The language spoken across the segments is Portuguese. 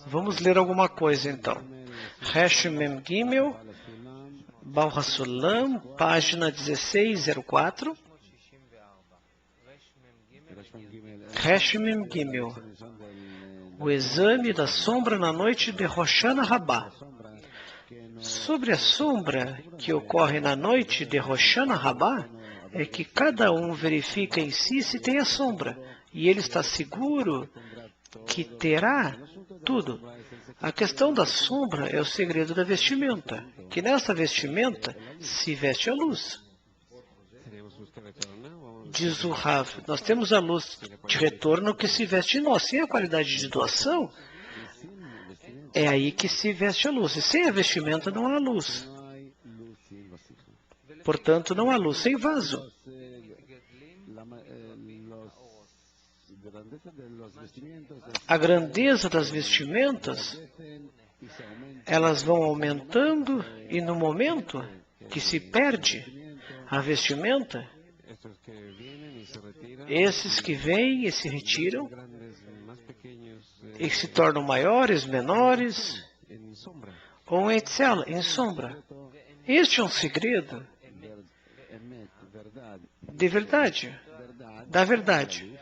Vamos ler alguma coisa então. Resh Mem Gimel, Baal HaSulam, página 1604. Resh Mem Gimel. O exame da sombra na noite de Rosh Hashanah. Sobre a sombra que ocorre na noite de Rosh Hashanah, é que cada um verifica em si se tem a sombra, e ele está seguro que terá tudo. A questão da sombra é o segredo da vestimenta, que nessa vestimenta se veste a luz. Diz o Rav, nós temos a luz de retorno que se veste em nós. Sem a qualidade de doação, é aí que se veste a luz. E sem a vestimenta não há luz. Portanto, não há luz sem vaso. A grandeza das vestimentas, elas vão aumentando e no momento que se perde a vestimenta, esses que vêm e se retiram e se tornam maiores, menores, ou em sombra. Este é um segredo de verdade, da verdade.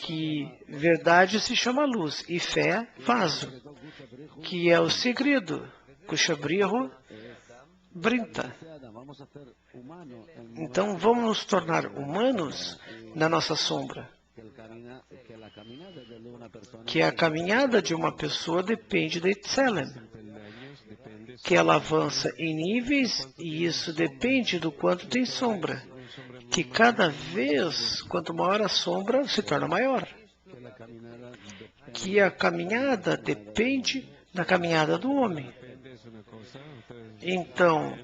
Que verdade se chama luz e fé, vaso, que é o segredo, Kushabriho Brinta. Então vamos nos tornar humanos na nossa sombra. Que a caminhada de uma pessoa depende de Tselem. Que ela avança em níveis e isso depende do quanto tem sombra. Que cada vez, quanto maior a sombra, se torna maior. Que a caminhada depende da caminhada do homem. Então,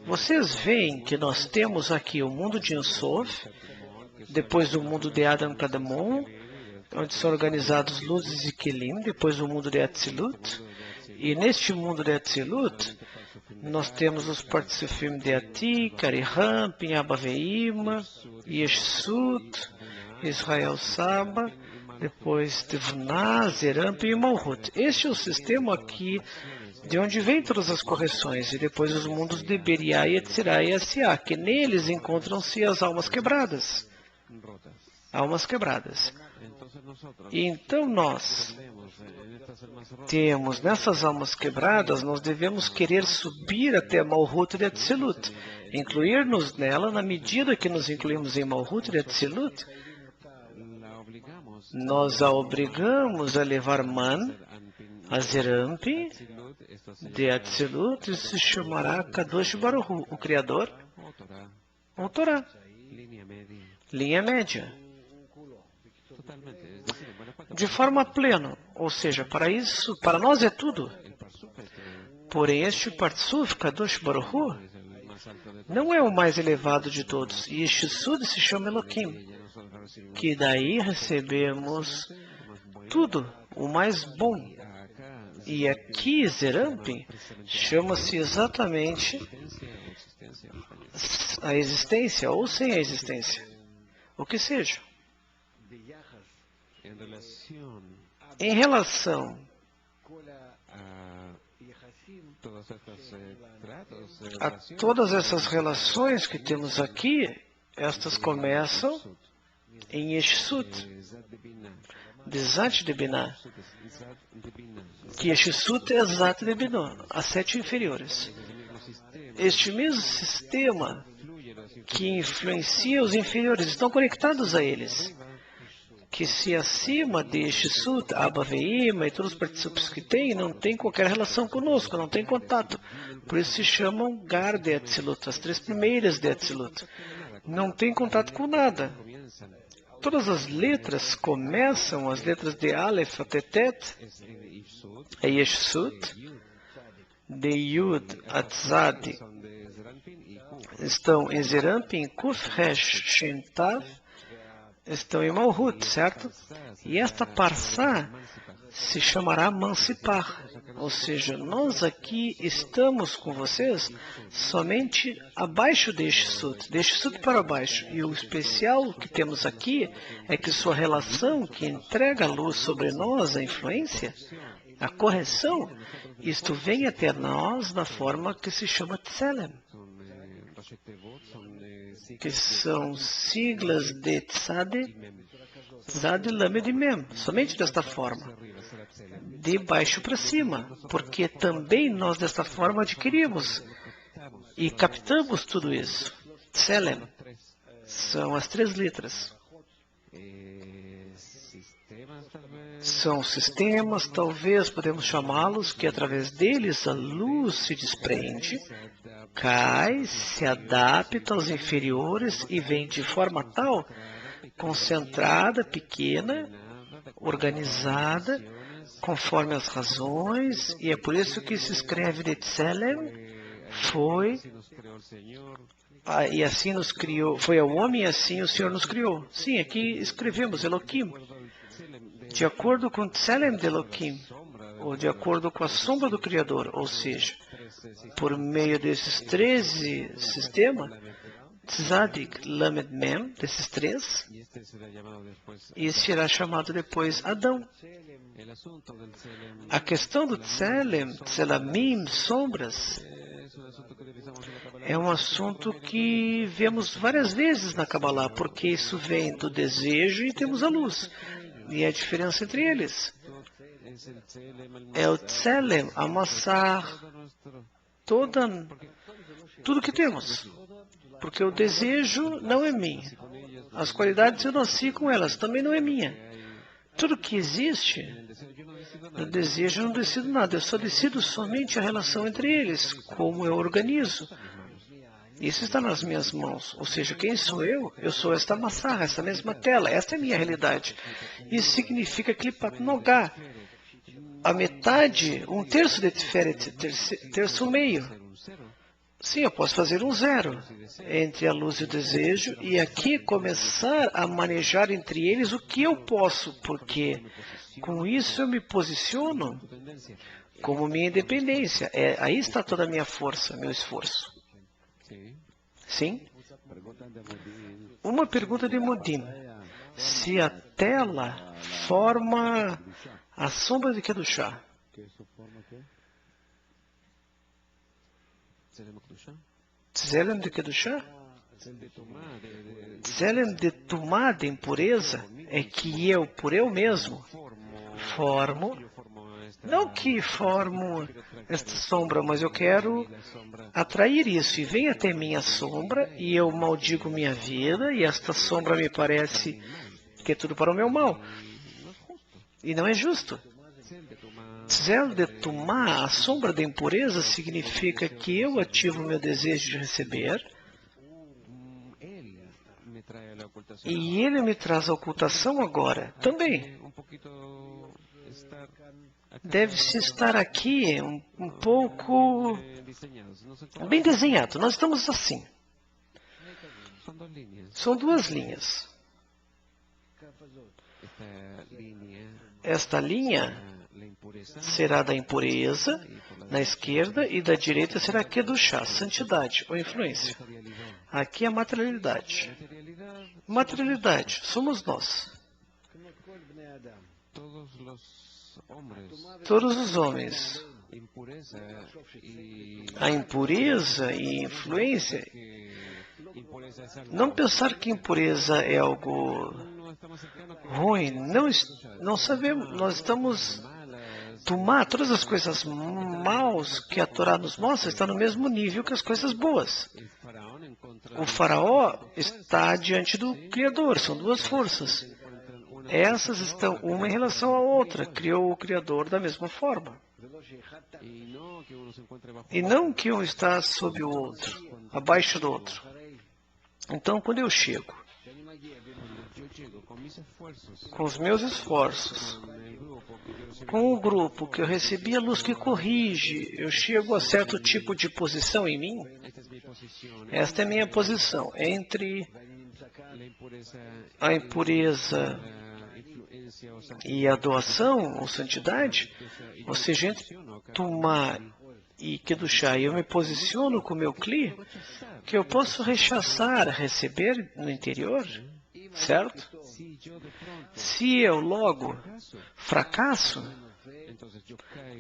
vocês veem que nós temos aqui o mundo de Ensof, depois o mundo de Adam Kadamon, onde são organizados luzes e Kelim, depois o mundo de Atzilut. E neste mundo de Atzilut, nós temos os participim de Atik, Ariham, Pinhaba Veima, Yeshut, Israel Saba, depois Tevunah, Zeramp e Malhut. Este é o sistema aqui de onde vêm todas as correções, e depois os mundos de Beriá, Yetzirá e Asiá, que neles encontram-se as almas quebradas. Almas quebradas. E então nós temos nessas almas quebradas, nós devemos querer subir até Malhut de Atzilut, incluir-nos nela na medida que nos incluímos em Malhut de Atzilut, nós a obrigamos a levar Man, a Zerampi de Atzilut, e se chamará Kadosh Baruch Hu, o Criador, ou Torá, linha média. De forma plena, ou seja, para isso, para nós é tudo. Porém, este Partsuf, Kadosh Baruch Hu, não é o mais elevado de todos. E este Sud se chama Elohim, que daí recebemos tudo, o mais bom. E aqui, Zerampi, chama-se exatamente a existência, ou sem a existência, o que seja. Em relação a todas essas relações que temos aqui, estas começam em Yeshut, de Zat de Binah, que Yeshut é Zat de Binah, as 7 inferiores. Este mesmo sistema que influencia os inferiores estão conectados a eles. Que se acima de Yeshut, Abba Veima e todos os participos que tem, não tem qualquer relação conosco, não tem contato. Por isso se chamam Gar de Atzilut, as 3 primeiras de Atzilut. Não tem contato com nada. Todas as letras começam, as letras de Aleph até Tet, é Yeshut, de Yud a Tzad, estão em Zerampi, em Kuf Resh Shin Tav, estão em Malhut, certo? E esta Parsá se chamará Mansipar, Ou seja, nós aqui estamos com vocês somente abaixo deste sut para baixo. E o especial que temos aqui é que sua relação que entrega a luz sobre nós, a influência, a correção, isto vem até nós na forma que se chama Tselem, que são siglas de Tzad, Tzad, Lamed e Mem, somente desta forma, de baixo para cima, porque também nós desta forma adquirimos e captamos tudo isso. Tselem são as 3 letras. São sistemas, talvez podemos chamá-los, que através deles a luz se desprende, cai, se adapta aos inferiores e vem de forma tal, concentrada, pequena, organizada, conforme as razões, e é por isso que se escreve de Tselem, foi, e assim nos criou, foi ao homem e assim o Senhor nos criou. Sim, aqui escrevemos Elohim, de acordo com Tselem de Elohim, ou de acordo com a sombra do Criador, ou seja, por meio desses 13 sistemas, Tzadik, Lamed, Mem, desses 3, e será chamado depois Adão. A questão do Tselem, Tselamim, sombras, é um assunto que vemos várias vezes na Kabbalah, porque isso vem do desejo e temos a luz. E a diferença entre eles é o Tselem, amassar tudo que temos. Porque o desejo não é minha. As qualidades eu nasci com elas, também não é minha. Tudo que existe, no desejo eu não decido nada, eu só decido somente a relação entre eles, como eu organizo. Isso está nas minhas mãos. Ou seja, quem sou eu? Eu sou esta massarra, esta mesma tela, esta é a minha realidade. Isso significa Klipat Nogá. A metade, 1/3 de Tiferet, terço meio. Sim, eu posso fazer um 0 entre a luz e o desejo e aqui começar a manejar entre eles o que eu posso, porque com isso eu me posiciono como minha independência. Aí está toda a minha força, meu esforço. Sim? Uma pergunta de Modim. Se a tela forma a sombra de Kedushá, Tselem de Kedushá? Tselem de Tumá, de impureza, é que eu, por eu mesmo, formo, não que formo esta sombra, mas eu quero atrair isso, e vem até minha sombra, e eu maldigo minha vida, e esta sombra me parece que é tudo para o meu mal. E não é justo. Tzel de Tumá, a sombra da impureza, significa que eu ativo o meu desejo de receber e ele me traz a ocultação agora também. Deve-se estar aqui um pouco bem desenhado. Nós estamos assim. São 2 linhas. Esta linha será da impureza na esquerda e da direita será Kedushá, santidade ou influência. Aqui é a materialidade. Materialidade, somos nós. Todos os homens. A impureza e influência. Não pensar que impureza é algo ruim. Não sabemos. Nós estamos tomar todas as coisas maus que a Torá nos mostra está no mesmo nível que as coisas boas. O faraó está diante do Criador, são 2 forças. Essas estão uma em relação à outra, criou o Criador da mesma forma. E não que um está sob o outro, abaixo do outro. Então, quando eu chego com os meus esforços, com o grupo que eu recebi a luz que corrige, eu chego a certo tipo de posição em mim. Esta é a minha posição entre a impureza e a doação ou santidade, ou seja, Tumá e Kedushá, e eu me posiciono com o meu Kli, que eu posso rechaçar, receber no interior, certo? Se eu logo fracasso,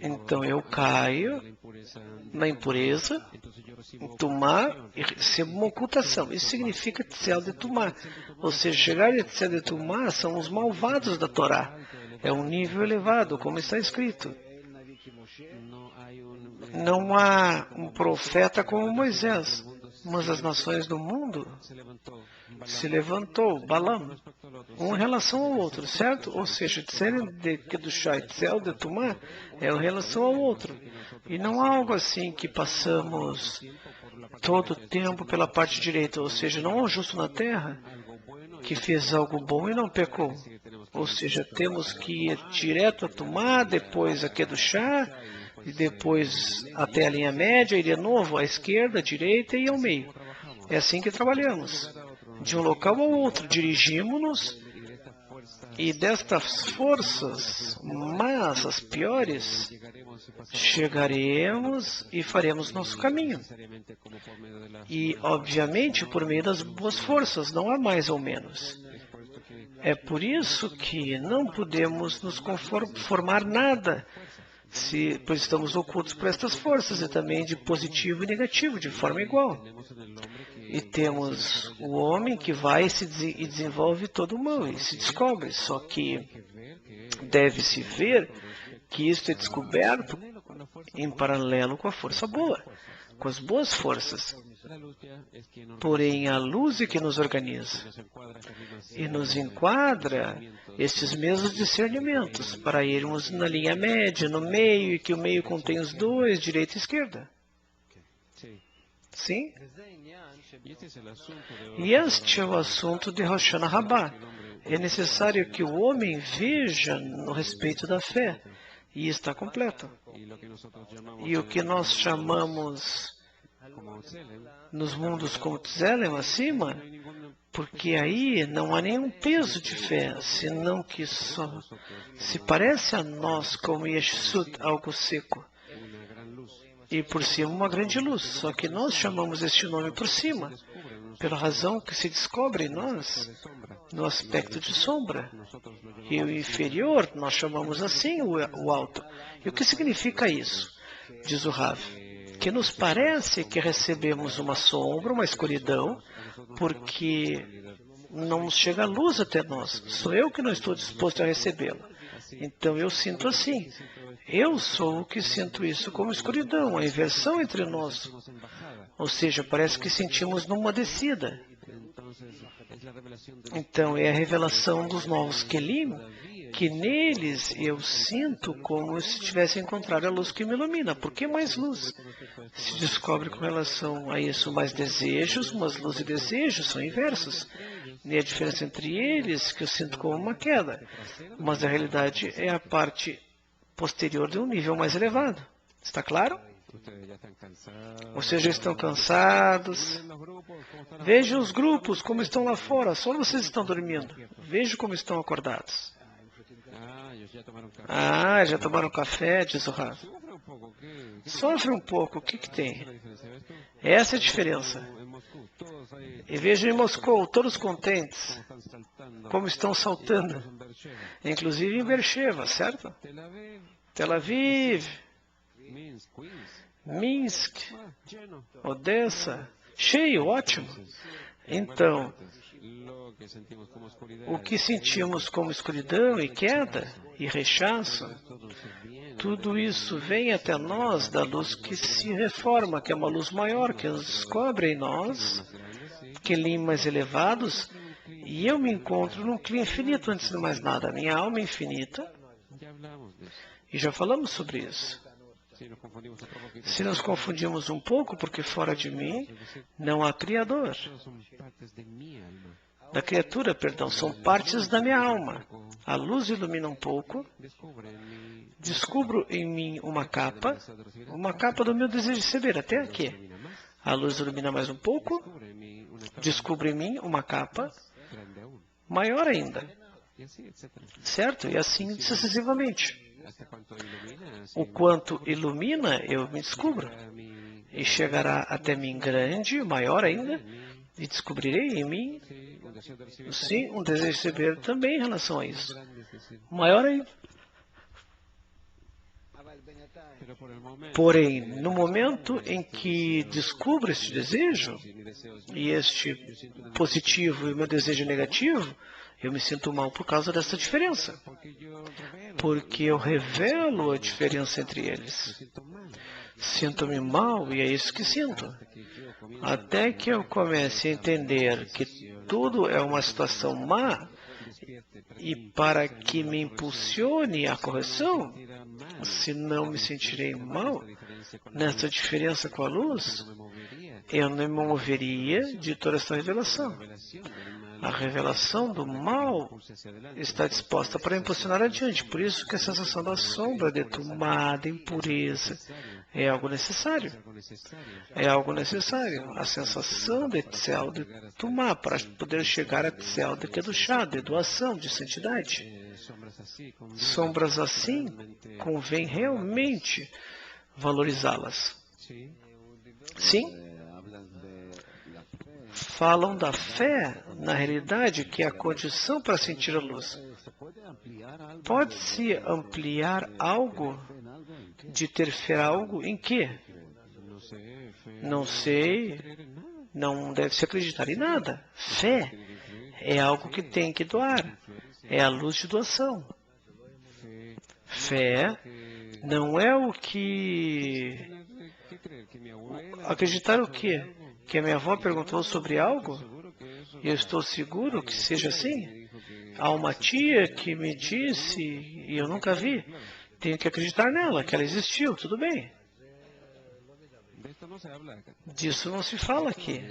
então eu caio na impureza, em Tumá, e recebo uma ocultação. Isso significa Tzel de Tumá. Ou seja, chegar a Tzel de Tumá são os malvados da Torá. É um nível elevado, como está escrito. Não há um profeta como Moisés, mas as nações do mundo se levantou, Balaam, um em relação ao outro, certo? Ou seja, Tzel de Kedushá e Tzel de Tumá é em relação ao outro. E não há algo assim que passamos todo o tempo pela parte direita, ou seja, não há um justo na terra que fez algo bom e não pecou. Ou seja, temos que ir direto a Tumá, depois a Kedushá, e depois até a linha média, e de novo à esquerda, à direita e ao meio. É assim que trabalhamos. De um local ao outro, dirigimos-nos, e destas forças, mas as piores, chegaremos e faremos nosso caminho. E, obviamente, por meio das boas forças, não há mais ou menos. É por isso que não podemos nos conformar nada, pois estamos ocultos por estas forças, e também de positivo e negativo, de forma igual. E temos o homem que vai e desenvolve todo o mal, e se descobre. Só que deve-se ver que isto é descoberto em paralelo com a força boa, com as boas forças. Porém, a luz é que nos organiza e nos enquadra estes mesmos discernimentos para irmos na linha média, no meio, e que o meio contém os dois, direita e esquerda. Sim? E este é o assunto de Hoshana Rabbah. É necessário que o homem veja no respeito da fé, e está completo. E o que nós chamamos nos mundos como Tzelem acima, porque aí não há nenhum peso de fé, senão que só se parece a nós como Yeshut, algo seco. E por cima uma grande luz, só que nós chamamos este nome por cima, pela razão que se descobre em nós, no aspecto de sombra. E o inferior, nós chamamos assim o alto. E o que significa isso? Diz o Rav, que nos parece que recebemos uma sombra, uma escuridão, porque não nos chega a luz até nós. Sou eu que não estou disposto a recebê-la. Então eu sinto assim. Eu sou o que sinto isso como escuridão, a inversão entre nós. Ou seja, parece que sentimos numa descida. Então é a revelação dos novos Kelim, que neles eu sinto como se tivesse encontrado a luz que me ilumina. Por que mais luz? Se descobre com relação a isso mais desejos, mas luz e desejos são inversos. E a diferença entre eles que eu sinto como uma queda. Mas a realidade é a parte posterior de um nível mais elevado. Está claro? Vocês já estão cansados. Vejam os grupos como estão lá fora. Só vocês estão dormindo. Vejam como estão acordados. Ah, já tomaram café, diz o Rav. Sofre um pouco. O que tem? Essa é a diferença. E vejam em Moscou, todos contentes, como estão saltando. Inclusive em Beersheba, certo? Tel Aviv, Minsk, Odessa, cheio, ótimo. Então, o que sentimos como escuridão e queda e rechaço, tudo isso vem até nós da luz que se reforma, que é uma luz maior, que nos descobre em nós, Kelim mais elevados, e eu me encontro num Kli infinito antes de mais nada. A minha alma é infinita, e já falamos sobre isso. Se nos confundimos um pouco, porque fora de mim não há Criador. Da criatura, perdão, são partes da minha alma. A luz ilumina um pouco. Descubro em mim uma capa do meu desejo de receber, até aqui. A luz ilumina mais um pouco. Descubro em mim uma capa maior ainda. Certo? E assim sucessivamente. O quanto ilumina, eu me descubro. E chegará até mim grande, maior ainda, e descobrirei em mim, sim, um desejo de receber também em relação a isso. Maior ainda. Porém, no momento em que descubro este desejo, e este positivo e o meu desejo negativo, eu me sinto mal por causa dessa diferença. Porque eu revelo a diferença entre eles. Sinto-me mal e é isso que sinto. Até que eu comece a entender que tudo é uma situação má, e para que me impulsione a correção, se não me sentirei mal nessa diferença com a luz, eu não me moveria de toda essa revelação. A revelação do mal está disposta para impulsionar adiante. Por isso que a sensação da sombra, deturmada, impureza, é algo necessário. É algo necessário. A sensação de Tzel, de Tumá, para poder chegar a Tzel, de Kedushá, de doação, de santidade. Sombras assim, convém realmente valorizá-las. Sim? Falam da fé, na realidade, que é a condição para sentir a luz. Pode-se ampliar algo de ter fé algo em quê? Não sei, não deve-se acreditar em nada. Fé é algo que tem que doar, é a luz de doação. Fé não é o que... Acreditar o quê? Que a minha avó perguntou sobre algo? E eu estou seguro que seja assim? Há uma tia que me disse e eu nunca vi. Tenho que acreditar nela, que ela existiu, tudo bem. Disso não se fala aqui.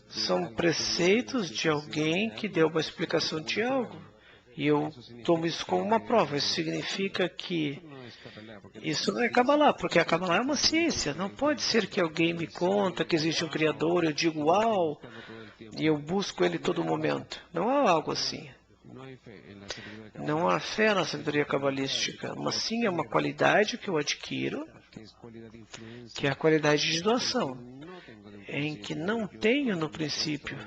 São preceitos de alguém que deu uma explicação de algo. E eu tomo isso como uma prova. Isso significa que isso não é Kabbalah, porque a Kabbalah é uma ciência. Não pode ser que alguém me conta que existe um Criador, eu digo uau, e eu busco ele todo momento. Não há algo assim. Não há fé na sabedoria cabalística, mas sim é uma qualidade que eu adquiro, que é a qualidade de doação, em que não tenho no princípio.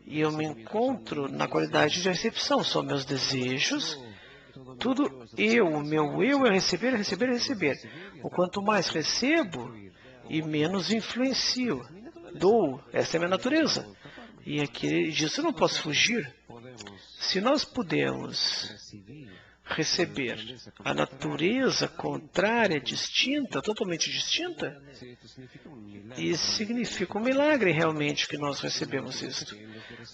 E eu me encontro na qualidade de recepção. São meus desejos, tudo o meu eu é receber, receber, receber. O quanto mais recebo, e menos influencio. Dou, essa é a minha natureza. E aqui, disso eu não posso fugir. Se nós podemos receber a natureza contrária, distinta, totalmente distinta, isso significa um milagre realmente que nós recebemos isto.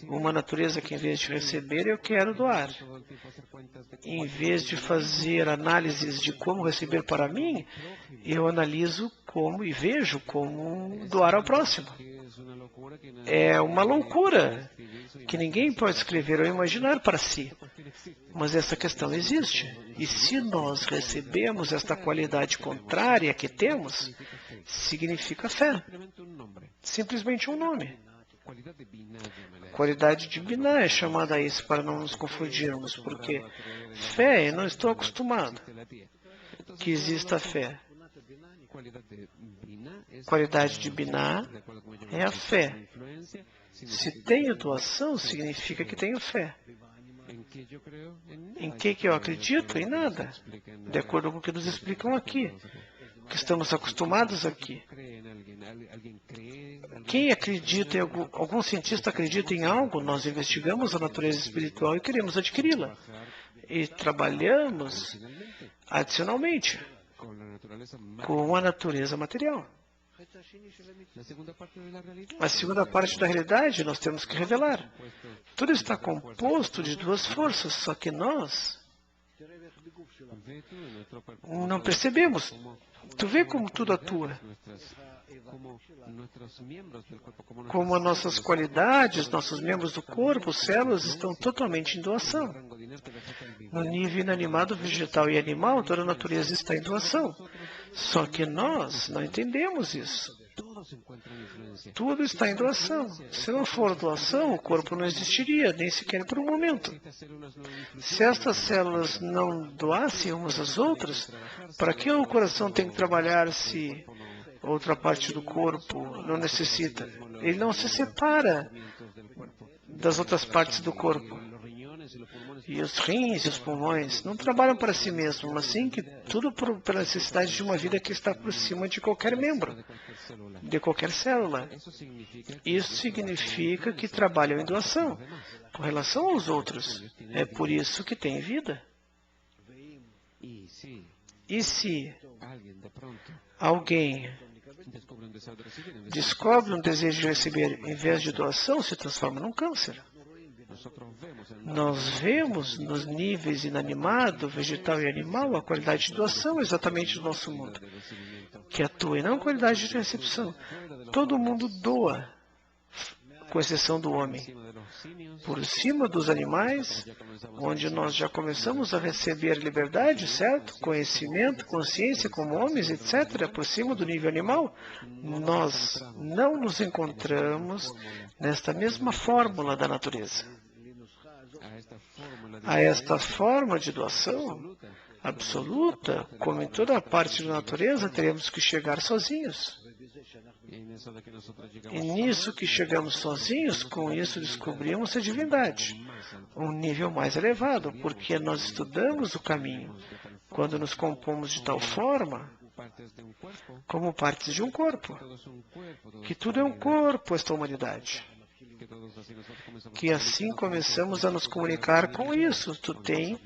Uma natureza que, em vez de receber, eu quero doar. Em vez de fazer análises de como receber para mim, eu analiso como e vejo como doar ao próximo. É uma loucura que ninguém pode escrever ou imaginar para si. Mas essa questão existe. E se nós recebemos esta qualidade contrária que temos, significa fé. Simplesmente um nome. Qualidade de Binah é chamada a isso para não nos confundirmos, porque fé, eu não estou acostumado que exista fé. Qualidade de Binah é a fé. Se tenho doação, significa que tenho fé. Em que eu acredito? Em nada. De acordo com o que nos explicam aqui. O que estamos acostumados aqui. Quem acredita em algum cientista acredita em algo, nós investigamos a natureza espiritual e queremos adquiri-la. E trabalhamos adicionalmente com a natureza material. A segunda parte da realidade nós temos que revelar. Tudo está composto de duas forças, só que nós não percebemos. Tu vê como tudo atua. Como as nossas qualidades, nossos membros do corpo, células estão totalmente em doação. No nível inanimado, vegetal e animal, toda a natureza está em doação. Só que nós não entendemos isso. Tudo está em doação. Se não for doação, o corpo não existiria, nem sequer por um momento. Se estas células não doassem umas às outras, para que o coração tem que trabalhar se outra parte do corpo não necessita? Ele não se separa das outras partes do corpo. E os rins e os pulmões não trabalham para si mesmos, mas sim que tudo pela necessidade de uma vida que está por cima de qualquer membro, de qualquer célula. Isso significa que trabalham em doação, com relação aos outros. É por isso que tem vida. E se alguém descobre um desejo de receber em vez de doação, se transforma num câncer. Nós vemos nos níveis inanimado, vegetal e animal a qualidade de doação exatamente do nosso mundo, que atua e não a qualidade de recepção. Todo mundo doa, com exceção do homem. Por cima dos animais, onde nós já começamos a receber liberdade, certo? Conhecimento, consciência como homens, etc., por cima do nível animal, nós não nos encontramos nesta mesma fórmula da natureza. A esta forma de doação absoluta, como em toda a parte da natureza, teremos que chegar sozinhos. E nisso que chegamos sozinhos, com isso descobrimos a divindade, um nível mais elevado, porque nós estudamos o caminho quando nos compomos de tal forma como partes de um corpo, que tudo é um corpo, esta humanidade. Que assim começamos a nos comunicar com isso. Tu tem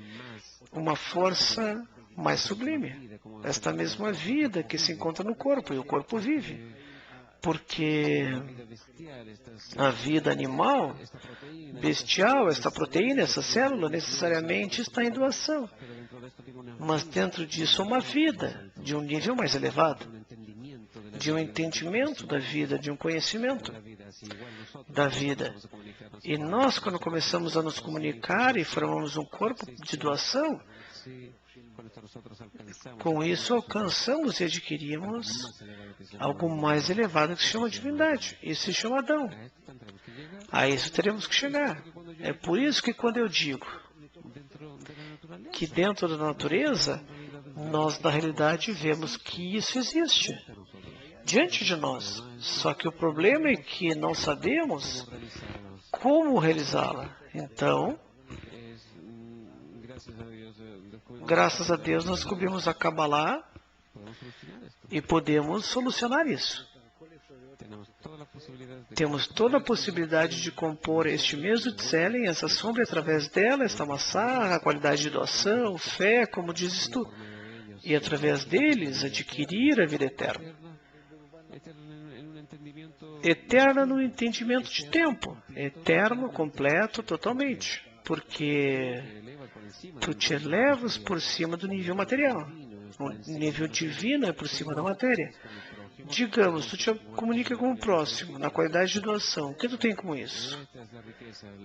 uma força mais sublime, esta mesma vida que se encontra no corpo, e o corpo vive. Porque a vida animal, bestial, esta proteína, essa célula, necessariamente está em doação. Mas dentro disso uma vida, de um nível mais elevado, de um entendimento da vida, de um conhecimento da vida. E nós, quando começamos a nos comunicar e formamos um corpo de doação, com isso alcançamos e adquirimos algo mais elevado que se chama divindade. Isso se chama Adão. A isso teremos que chegar. É por isso que quando eu digo que dentro da natureza, nós na realidade vemos que isso existe diante de nós. Só que o problema é que não sabemos como realizá-la. Então, graças a Deus, nós descobrimos a Kabbalah e podemos solucionar isso. Temos toda a possibilidade de compor este mesmo Tselen, essa sombra, através dela, esta maçã, a qualidade de doação, fé, como dizes tu, e através deles adquirir a vida eterna. Eterna no entendimento de tempo, eterno, completo, totalmente, porque tu te elevas por cima do nível material, o nível divino é por cima da matéria. Digamos, tu te comunica com o próximo, na qualidade de doação. O que tu tem com isso?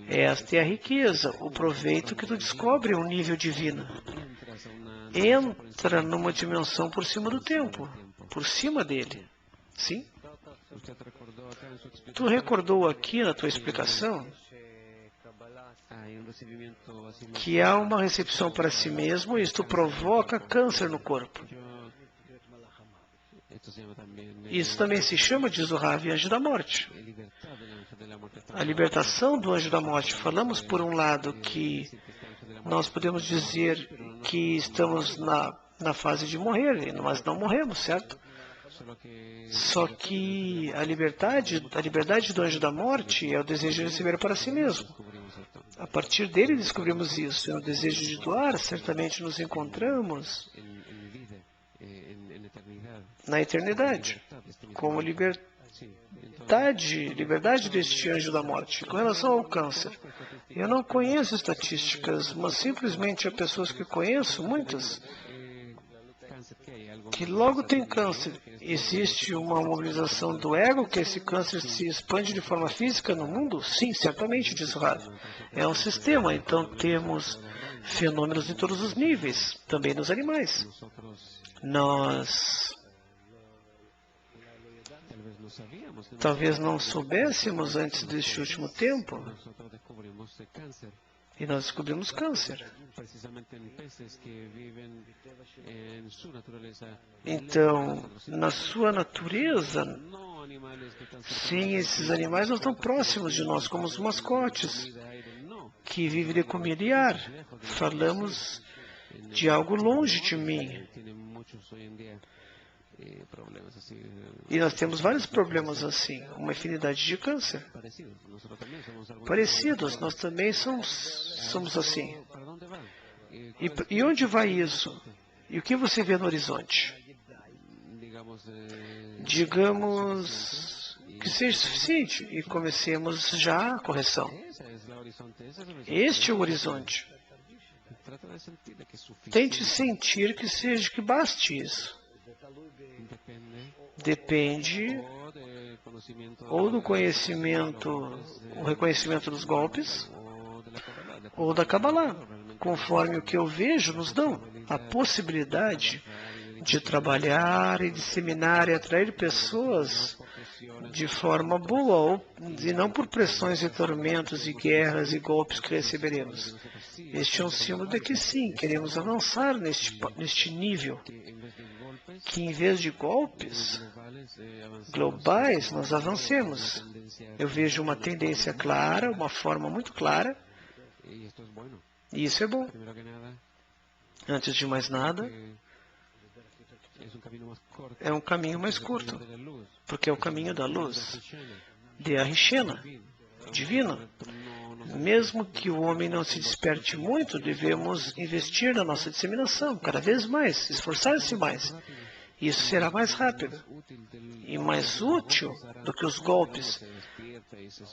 Esta é a riqueza, o proveito que tu descobre é um nível divino. Entra numa dimensão por cima do tempo, por cima dele. Sim? Tu recordou aqui na tua explicação que há uma recepção para si mesmo e isto provoca câncer no corpo. Isso também se chama de Zohar, anjo da morte. A libertação do anjo da morte. Falamos, por um lado, que nós podemos dizer que estamos na fase de morrer, mas não morremos, certo? Só que a liberdade do anjo da morte é o desejo de receber para si mesmo. A partir dele descobrimos isso. É o desejo de doar, certamente nos encontramos na eternidade, como liberdade deste anjo da morte. Com relação ao câncer, eu não conheço estatísticas, mas simplesmente há pessoas que conheço, muitas, que logo tem câncer. Existe uma mobilização do ego, que esse câncer se expande de forma física no mundo? Sim, certamente, diz Rav. É um sistema, então temos fenômenos em todos os níveis, também nos animais. Nós Talvez não soubéssemos antes deste último tempo, e nós descobrimos câncer. Então, na sua natureza, sim, esses animais não estão próximos de nós, como os mascotes, que vivem de comida e ar. Falamos de algo longe de mim. E nós temos vários problemas assim, uma infinidade de câncer. Parecidos, nós também somos assim. E onde vai isso? E o que você vê no horizonte? Digamos que seja suficiente e comecemos já a correção. Este é o horizonte. Tente sentir que baste isso. Depende ou do conhecimento, o reconhecimento dos golpes, ou da Kabbalah. Conforme o que eu vejo, nos dão a possibilidade de trabalhar e disseminar e atrair pessoas de forma boa, e não por pressões e tormentos e guerras e golpes que receberemos. Este é um símbolo de que sim, queremos avançar neste nível, que em vez de golpes globais, nós avancemos. Eu vejo uma tendência clara, uma forma muito clara, e isso é bom. Antes de mais nada, é um caminho mais curto, porque é o caminho da luz, de Arishena, divina. Mesmo que o homem não se desperte muito, devemos investir na nossa disseminação, cada vez mais, esforçar-se mais. Isso será mais rápido e mais útil do que os golpes.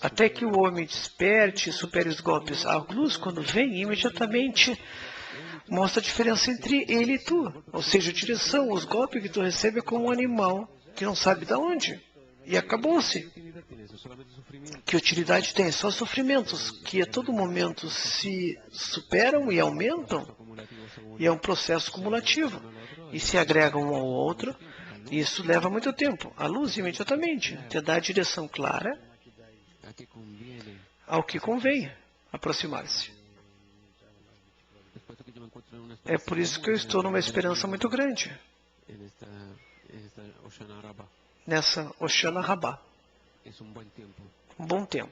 Até que o homem desperte e supere os golpes. A luz, quando vem, imediatamente mostra a diferença entre ele e tu. Ou seja, a direção, os golpes que tu recebe é como um animal que não sabe de onde. E acabou-se. Que utilidade tem? Só sofrimentos que a todo momento se superam e aumentam. E é um processo cumulativo. E se agregam um ao outro. E isso leva muito tempo. A luz, imediatamente, te dá a direção clara ao que convém aproximar-se. É por isso que eu estou numa esperança muito grande nessa Oshana Rabbah. Um bom tempo.